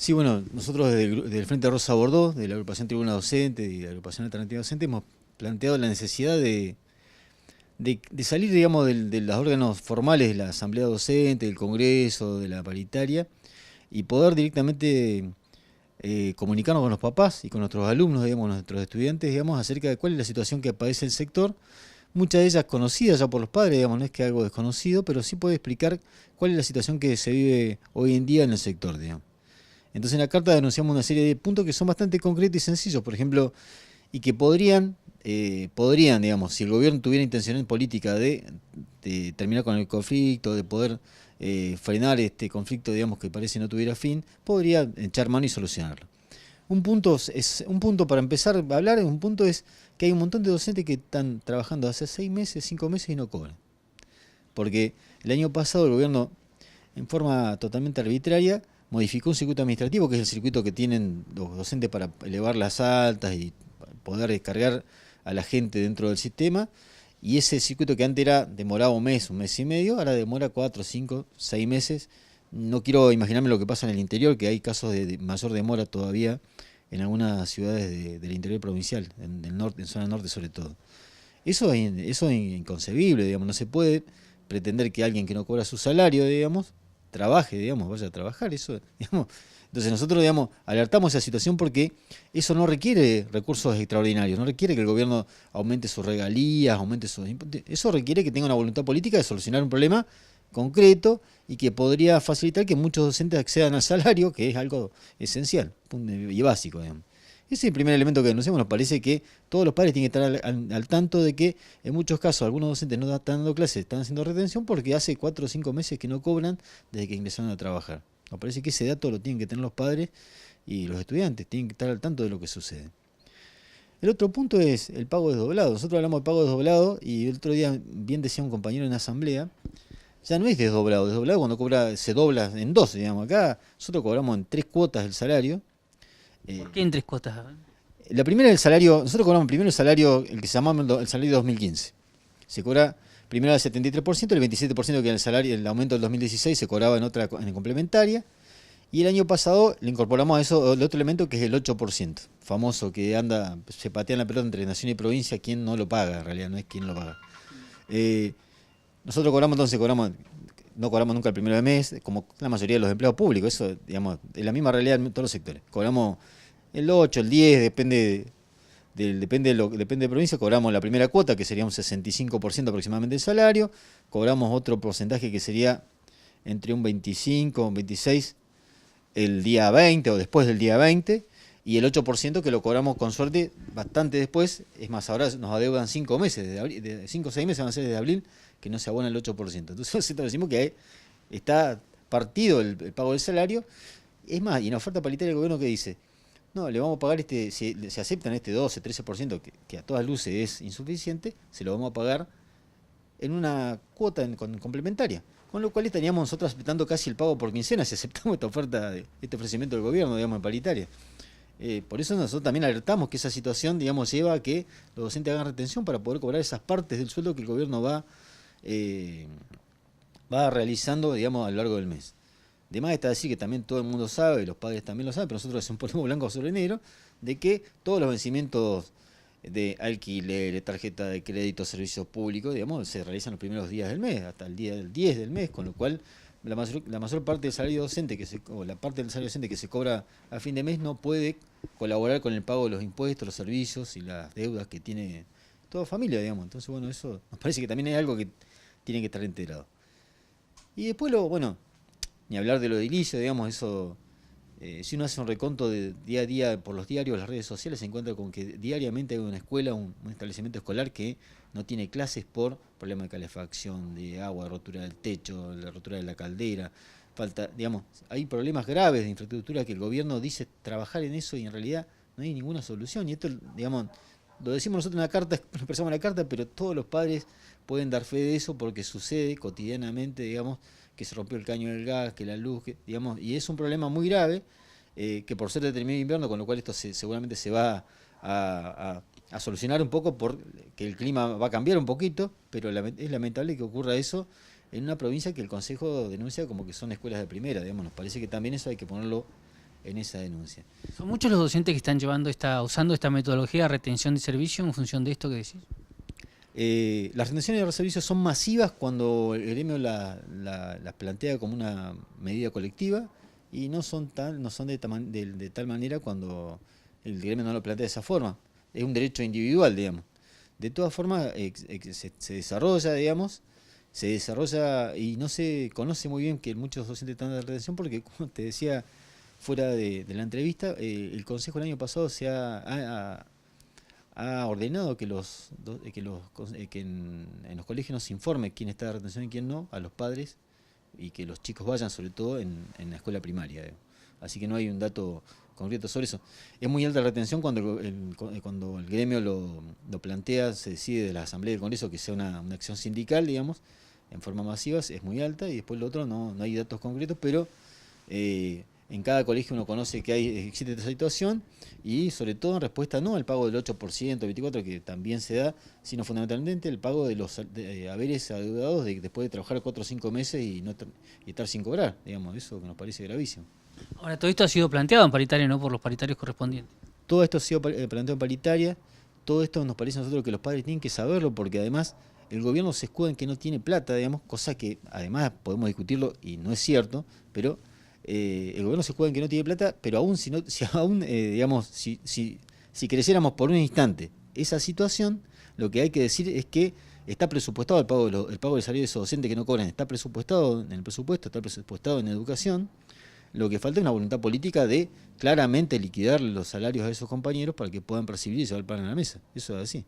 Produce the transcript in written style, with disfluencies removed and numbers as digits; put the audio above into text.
Sí, bueno, nosotros del Frente Rosa Bordó, de la agrupación Tribuna Docente y de la agrupación Alternativa Docente, hemos planteado la necesidad de salir, digamos, de los órganos formales de la Asamblea Docente, del Congreso, de la paritaria, y poder directamente comunicarnos con los papás y con nuestros alumnos, digamos, nuestros estudiantes, digamos, acerca de cuál es la situación que padece el sector, muchas de ellas conocidas ya por los padres, digamos, no es que algo desconocido, pero sí puede explicar cuál es la situación que se vive hoy en día en el sector, digamos. Entonces en la carta denunciamos una serie de puntos que son bastante concretos y sencillos, por ejemplo, y que podrían, digamos, si el gobierno tuviera intención en política de terminar con el conflicto, de poder frenar este conflicto, digamos, que parece no tuviera fin, podría echar mano y solucionarlo. Un punto para empezar a hablar, un punto es que hay un montón de docentes que están trabajando hace 6 meses, 5 meses y no cobran. Porque el año pasado el gobierno, en forma totalmente arbitraria, modificó un circuito administrativo, que es el circuito que tienen los docentes para elevar las altas y poder descargar a la gente dentro del sistema. Y ese circuito que antes demoraba un mes y medio, ahora demora 4, 5, 6 meses. No quiero imaginarme lo que pasa en el interior, que hay casos de mayor demora todavía en algunas ciudades del interior provincial, en el norte, en zona norte sobre todo. Eso es inconcebible, digamos, no se puede pretender que alguien que no cobra su salario, digamos, trabaje, digamos, vaya a trabajar, eso, digamos. Entonces nosotros, digamos, alertamos esa situación porque eso no requiere recursos extraordinarios, no requiere que el gobierno aumente sus regalías, aumente sus impuestos, eso requiere que tenga una voluntad política de solucionar un problema concreto y que podría facilitar que muchos docentes accedan al salario, que es algo esencial y básico, digamos. Ese es el primer elemento que denunciamos. Nos parece que todos los padres tienen que estar al tanto de que en muchos casos algunos docentes no están dando clases, están haciendo retención porque hace 4 o 5 meses que no cobran desde que ingresaron a trabajar. Nos parece que ese dato lo tienen que tener los padres y los estudiantes, tienen que estar al tanto de lo que sucede. El otro punto es el pago desdoblado. Nosotros hablamos de pago desdoblado y el otro día bien decía un compañero en la asamblea, ya no es desdoblado, desdoblado cuando cobra, se dobla en dos, digamos. Acá nosotros cobramos en 3 cuotas el salario. ¿Por eh, qué en tres cuotas? La primera, el salario, nosotros cobramos primero el salario, el que se llamaba el salario de 2015. Se cobra primero el 73%, el 27% que era el salario, el aumento del 2016 se cobraba en complementaria. Y el año pasado le incorporamos a eso el otro elemento que es el 8%, famoso, que anda, se patea en la pelota entre nación y provincia, quien no lo paga, en realidad no es quien lo paga. Eh, Nosotros cobramos, entonces no cobramos nunca el primero de mes, como la mayoría de los empleados públicos, eso, digamos, es la misma realidad en todos los sectores. Cobramos el 8, el 10, depende de provincia, cobramos la primera cuota, que sería un 65% aproximadamente del salario, cobramos otro porcentaje que sería entre un 25 o un 26 el día 20 o después del día 20, y el 8% que lo cobramos con suerte bastante después. Es más, ahora nos adeudan 5 meses, de 5 o 6 meses van a ser desde abril, que no se abona el 8%. Entonces nosotros decimos que está partido el pago del salario. Es más, y en la oferta paritaria del gobierno que dice, no, le vamos a pagar si se aceptan este 12, 13%, que a todas luces es insuficiente, se lo vamos a pagar en una cuota complementaria. Con lo cual estaríamos nosotros aceptando casi el pago por quincena si aceptamos esta oferta, este ofrecimiento del gobierno, digamos, en paritaria. Por eso nosotros también alertamos que esa situación, digamos, lleva a que los docentes hagan retención para poder cobrar esas partes del sueldo que el gobierno eh, va realizando, digamos, a lo largo del mes. De más está decir que también todo el mundo sabe, y los padres también lo saben, pero nosotros ponemos blanco sobre negro, de que todos los vencimientos de alquiler, tarjeta de crédito, servicios públicos, digamos, se realizan los primeros días del mes, hasta el día del 10 del mes, con lo cual la mayor parte del salario docente, o la parte del salario docente que se cobra a fin de mes, no puede colaborar con el pago de los impuestos, los servicios y las deudas que tiene toda familia, digamos. Entonces, bueno, eso nos parece que también es algo que tiene que estar integrado. Y después bueno, ni hablar de lo edilicio, digamos, eso, si uno hace un reconto de día a día por los diarios, las redes sociales, se encuentra con que diariamente hay una escuela, un establecimiento escolar que no tiene clases por problemas de calefacción, de agua, rotura del techo, la rotura de la caldera, falta, digamos, hay problemas graves de infraestructura que el gobierno dice trabajar en eso y en realidad no hay ninguna solución. Y esto, digamos, lo decimos nosotros en la carta, lo expresamos en la carta, pero todos los padres pueden dar fe de eso porque sucede cotidianamente, digamos, que se rompió el caño del gas, que la luz, digamos, y es un problema muy grave, que por ser determinado invierno, con lo cual esto seguramente se va a solucionar un poco porque el clima va a cambiar un poquito, pero es lamentable que ocurra eso en una provincia que el Consejo denuncia como que son escuelas de primera, digamos, nos parece que también eso hay que ponerlo en esa denuncia. ¿Son muchos los docentes que están usando esta metodología de retención de servicio en función de esto que decís? Las retenciones de servicios son masivas cuando el gremio las plantea como una medida colectiva y no son de tal manera cuando el gremio no lo plantea de esa forma. Es un derecho individual, digamos. De todas formas, se desarrolla, digamos, y no se conoce muy bien que muchos docentes están de retención porque, como te decía fuera de la entrevista, el Consejo el año pasado ha ordenado que en los colegios nos informe quién está de retención y quién no, a los padres, y que los chicos vayan, sobre todo en la escuela primaria. Así que no hay un dato concreto sobre eso. Es muy alta la retención cuando el gremio lo plantea, se decide de la Asamblea del Congreso que sea una acción sindical, digamos, en forma masiva, es muy alta, y después lo otro no hay datos concretos, pero en cada colegio uno conoce que existe esta situación, y sobre todo en respuesta no al pago del 8%, 24%, que también se da, sino fundamentalmente el pago de los haberes adeudados después de trabajar 4 o 5 meses y estar sin cobrar, digamos, eso que nos parece gravísimo. Ahora, todo esto ha sido planteado en paritaria, ¿no?, por los paritarios correspondientes. Todo esto ha sido planteado en paritaria, todo esto nos parece a nosotros que los padres tienen que saberlo, porque además el gobierno se escuda en que no tiene plata, digamos, cosa que además podemos discutirlo y no es cierto, pero el gobierno se escuda en que no tiene plata, pero aún si creciéramos por un instante esa situación, lo que hay que decir es que está presupuestado el pago del salario de esos docentes que no cobran, está presupuestado en el presupuesto, está presupuestado en educación. Lo que falta es una voluntad política de claramente liquidar los salarios a esos compañeros para que puedan percibir y llevar el pan a la mesa. Eso es así.